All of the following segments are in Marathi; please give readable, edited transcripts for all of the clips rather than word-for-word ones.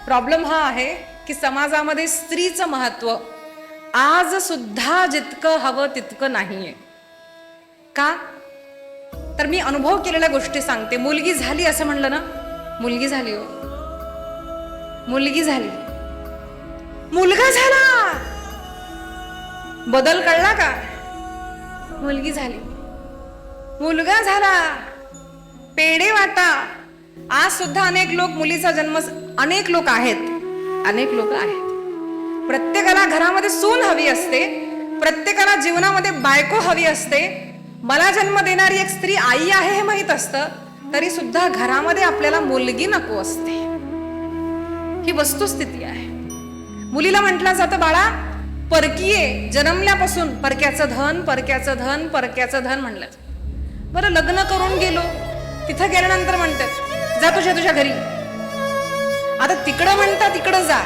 प्रॉब्लेम हा आहे की समाजामध्ये स्त्रीचं महत्व आज सुद्धा जितकं हवं तितकं नाहीये. का? तर मी अनुभव केलेल्या गोष्टी सांगते. मुलगी झाली असं म्हणलं ना, मुलगी झाली हो, मुलगी झाली, मुलगा झाला, बदल कळला का? मुलगी झाली, मुलगा झाला, पेढे वाटा. आज सुद्धा अनेक लोक मुलीचा जन्म, अनेक लोक आहेत, अनेक लोक आहेत. प्रत्येकाला घरामध्ये सून हवी असते, प्रत्येकाला जीवनामध्ये बायको हवी असते. मला जन्म देणारी एक स्त्री आई आहे हे माहित असतं, तरी सुद्धा घरामध्ये आपल्याला मुलगी नको असते. ही वस्तुस्थिती आहे. मुलीला म्हटलं जातं बाळा परकीये, जन्मल्यापासून परक्याचं धन, परक्याचं धन, परक्याचं धन म्हणलं. बरं लग्न करून गेलो, तिथं गेल्यानंतर म्हणतात जा तुझ्या घरी. आता तिकडं म्हणतात तिकडं जा,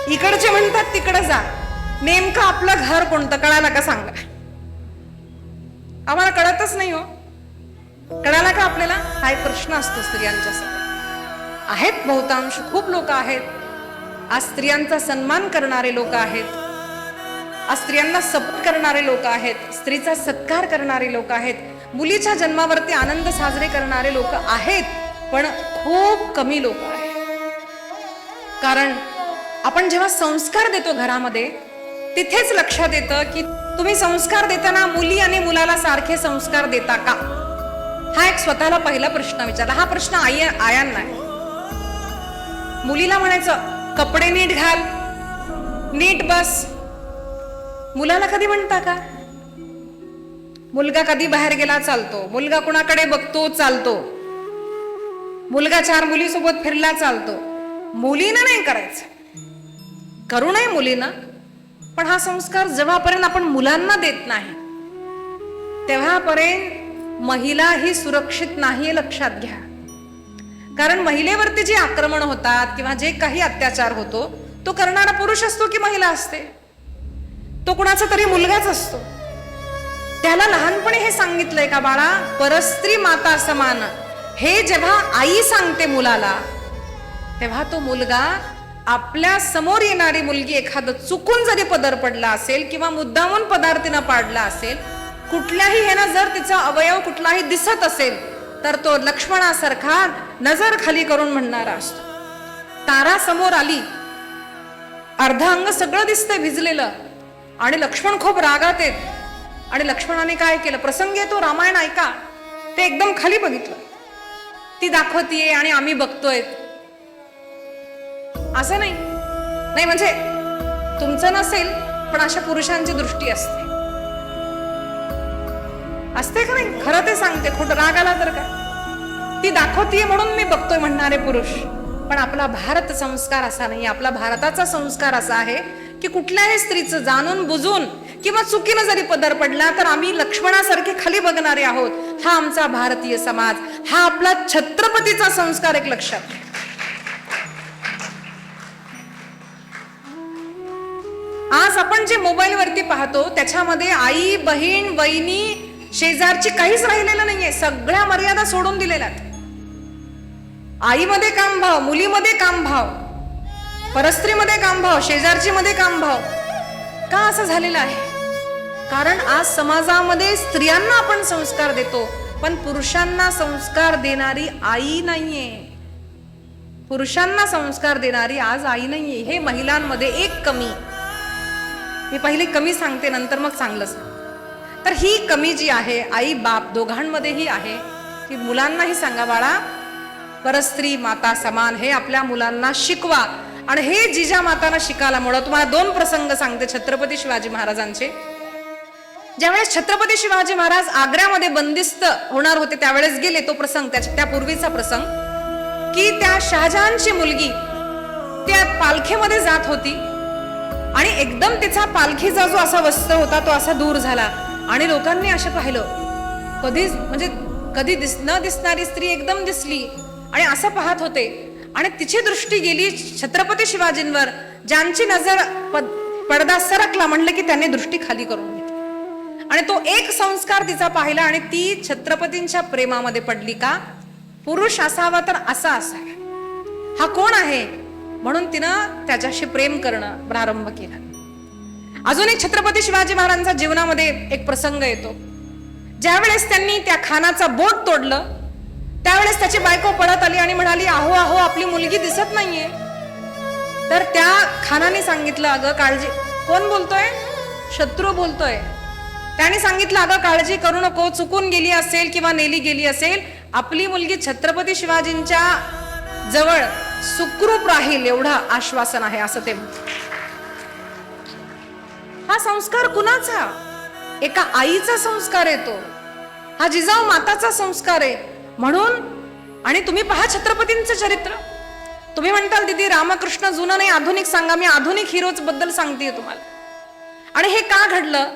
इकडचे म्हणतात तिकडं जा. नेमकं आपलं घर कोणतं कळालं का सांगा? आम्हाला कळतच नाही हो. कळाला का आपल्याला? हा एक प्रश्न असतो स्त्रियांच्या समोर. आहेत बहुतांश, खूप लोक आहेत आज स्त्रियांचा सन्मान करणारे लोक आहेत, आज स्त्रियांना सपोर्ट करणारे लोक आहेत, स्त्रीचा सत्कार करणारे लोक आहेत, मुलीच्या जन्मावरती आनंद साजरे करणारे लोक आहेत, पण खूप कमी लोक आहेत. कारण आपण जेव्हा संस्कार देतो घरामध्ये, तिथेच लक्षात येतं की तुम्ही संस्कार देताना मुली आणि मुलाला सारखे संस्कार देता का? हा एक स्वतःला पहिला प्रश्न विचारला. हा प्रश्न आयांना आहे. मुलीला म्हणायचं कपडे नीट घाल, नीट बस. मुलाला कधी म्हणता का? मुलगा कधी बाहेर गेला चालतो, मुलगा कुणाकडे बघतो चालतो, मुलगा 4 मुलीसोबत फिरला चालतो. मुलीनं नाही करायचं, करू नये मुलीनं, पण हा संस्कार जेव्हापर्यंत आपण मुलांना देत नाही तेव्हापर्यंत महिला ही सुरक्षित नाही, लक्षात घ्या. कारण महिलेवरती जे आक्रमण होतात किंवा जे काही अत्याचार होतो तो करणारा पुरुष असतो की महिला असते? तो कुणाचा तरी मुलगाच असतो. त्याला लहानपणी हे सांगितलंय का बाळा परस्त्री माता समान, हे जेव्हा आई सांगते मुलाला, तेव्हा तो मुलगा आपल्या समोर येणारी मुलगी एखादं चुकून जरी पदर पडला असेल किंवा मुद्दामून पदार्थीनं पाडला असेल, कुठल्याही ह्यानं जर तिचा अवयव कुठलाही दिसत असेल तर तो लक्ष्मणासारखा नजर खाली करून म्हणणारा असतो. तारा समोर आली, अर्ध अंग सगळं दिसतंय भिजलेलं, आणि लक्ष्मण खूप रागात आहेत, आणि लक्ष्मणाने काय केलं? प्रसंग येतो, रामायण ऐका, ते एकदम खाली बघितलं, ती दाखवतीये आणि आम्ही बघतोय. असं नाही, नाही म्हणजे तुमचं नसेल, पण अशा पुरुषांची दृष्टी असते, असते का नाही? खरं ते सांगते, खोटं राग आला तर काय? ती दाखवतीये म्हणून मी बघतोय म्हणणारे पुरुष. पण आपला भारत संस्कार असा नाही. आपला भारताचा संस्कार असा आहे की कुठल्याही स्त्रीचं जाणून बुजून किंवा चुकीनं जरी पदर पडला तर आम्ही लक्ष्मणासारखे खाली बघणारे आहोत. हा आमचा भारतीय समाज, हा आपला छत्रपतीचा संस्कार एक लक्षात. आज आपण जे मोबाईल वरती पाहतो त्याच्यामध्ये आई, बहीण, वहिनी, शेजारची काहीच राहिलेलं नाहीये. सगळ्या मर्यादा सोडून दिलेल्या. आईमध्ये काम भाव, मुलीमध्ये काम भाव, परस्त्रीमध्ये काम भाव, शेजारची मध्ये काम भाव. का असं झालेलं आहे? कारण आज समाजामध्ये स्त्रियांना आपण संस्कार देतो, पण पुरुषांना संस्कार देणारी आई नाहीये. पुरुषांना संस्कार देणारी आज आई नाहीये. हे महिलांमध्ये एक कमी. मी पहिले कमी सांगते, नंतर मग चांगलं सांग. तर ही कमी जी आहे आई बाप दोघांमध्येही आहे, की मुलांनाही सांगा बाळा परस्त्री माता समान, हे आपल्या मुलांना शिकवा. आणि हे जिजा मातांना शिकायला मुळे तुम्हाला 2 प्रसंग सांगते छत्रपती शिवाजी महाराजांचे. ज्यावेळेस छत्रपती शिवाजी महाराज आग्र्यामध्ये बंदिस्त होणार होते त्यावेळेस गेले, तो प्रसंग, त्यापूर्वीचा प्रसंग, की त्या शहाजहानची मुलगी त्या पालखीमध्ये जात होती आणि एकदम तिचा पालखीचा जो असा वस्त्र होता तो असा दूर झाला आणि लोकांनी असं पाहिलं, कधी न दिसणारी स्त्री एकदम दिसली आणि असं पाहत होते. आणि तिची दृष्टी गेली छत्रपती शिवाजींवर, ज्यांची नजर पडदा सरकला, म्हणलं की त्यांनी दृष्टी खाली करून घेतली. आणि तो एक संस्कार तिचा पाहिला आणि ती छत्रपतींच्या प्रेमामध्ये पडली. का? पुरुष असावा तर असा असावा. हा कोण आहे? म्हणून तिनं त्याच्याशी प्रेम करणं प्रारंभ केलं. अजून एक छत्रपती शिवाजी महाराजांच्या जीवनामध्ये एक प्रसंग येतो. ज्यावेळेस त्यांनी त्या खानाचा बोट तोडलं त्यावेळेस त्याची बायको पळत आली आणि म्हणाली, अहो अहो आपली मुलगी दिसत नाहीये. तर त्या खानाने सांगितलं, अगं काळजी. कोण बोलतोय? शत्रू बोलतोय. त्याने सांगितलं, अगं काळजी करू नको, चुकून गेली असेल किंवा नेली गेली असेल, आपली मुलगी छत्रपती शिवाजींच्या जवळ सुखरूप राहील एवढं आश्वासन आहे, असं ते म्हणतात. हा संस्कार कुणाचा? एका आईचा संस्कार येतो. हा जिजाऊ माताचा संस्कार आहे. म्हणून आणि तुम्ही पहा छत्रपतींचं चरित्र. तुम्ही म्हणताल दीदी रामकृष्ण जुनं नाही आधुनिक सांगा. मी आधुनिक हिरोज बद्दल सांगतेय तुम्हाला. आणि हे का घडलं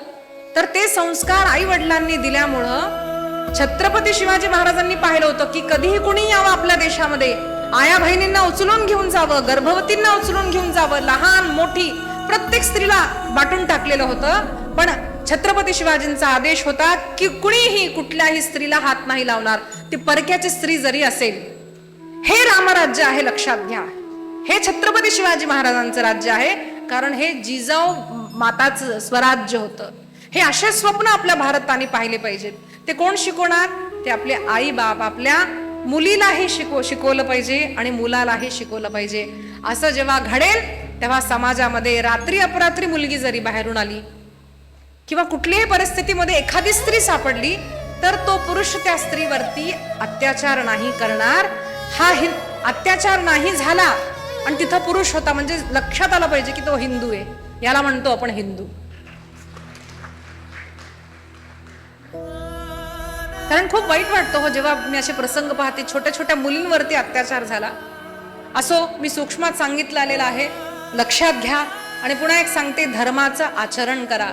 तर ते संस्कार आई वडिलांनी दिल्यामुळं छत्रपती शिवाजी महाराजांनी पाहिलं होतं की कधीही कुणी यावं आपल्या देशामध्ये, आया बहिणींना उचलून घेऊन जावं, गर्भवतींना उचलून घेऊन जावं, लहान मोठी प्रत्येक स्त्रीला बाटून टाकलेलं होतं. पण छत्रपती शिवाजींचा आदेश होता की कुणीही कुठल्याही स्त्रीला हात नाही लावणार, ती परक्याची स्त्री जरी असेल. हे रामराज्य आहे, लक्षात घ्या. हे छत्रपती शिवाजी महाराजांचं राज्य आहे, कारण हे जिजाऊ माताचं स्वराज्य होतं. हे असे स्वप्न आपल्या भारताने पाहिले पाहिजेत. ते कोण शिकवणार? ते आपले आई बाप आपल्या मुलीलाही शिकवलं पाहिजे आणि मुलालाही शिकवलं पाहिजे. असं जेव्हा घडेल तेव्हा समाजामध्ये रात्री अपरात्री मुलगी जरी बाहेरून आली किंवा कुठल्याही परिस्थितीमध्ये एखादी स्त्री सापडली तर तो पुरुष त्या स्त्रीवरती अत्याचार नाही करणार. हा अत्याचार नाही झाला आणि तिथं पुरुष होता म्हणजे लक्षात आलं पाहिजे की तो हिंदू आहे. याला म्हणतो आपण हिंदू. कारण खूप वाईट वाटतं हो जेव्हा मी असे प्रसंग पाहते, छोट्या छोट्या मुलींवरती अत्याचार झाला. असो, मी सूक्ष्मात सांगितलं आलेलं आहे, लक्षात घ्या. आणि पुन्हा एक सांगते, धर्माचं आचरण करा.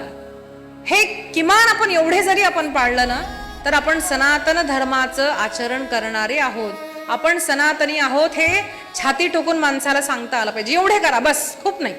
हे किमान आपण एवढे जरी आपण पाळलं ना तर आपण सनातन धर्माचं आचरण करणारे आहोत. आपण सनातनी आहोत हे छाती ठोकून माणसाला सांगता आलं पाहिजे. एवढे करा बस, खूप नाही.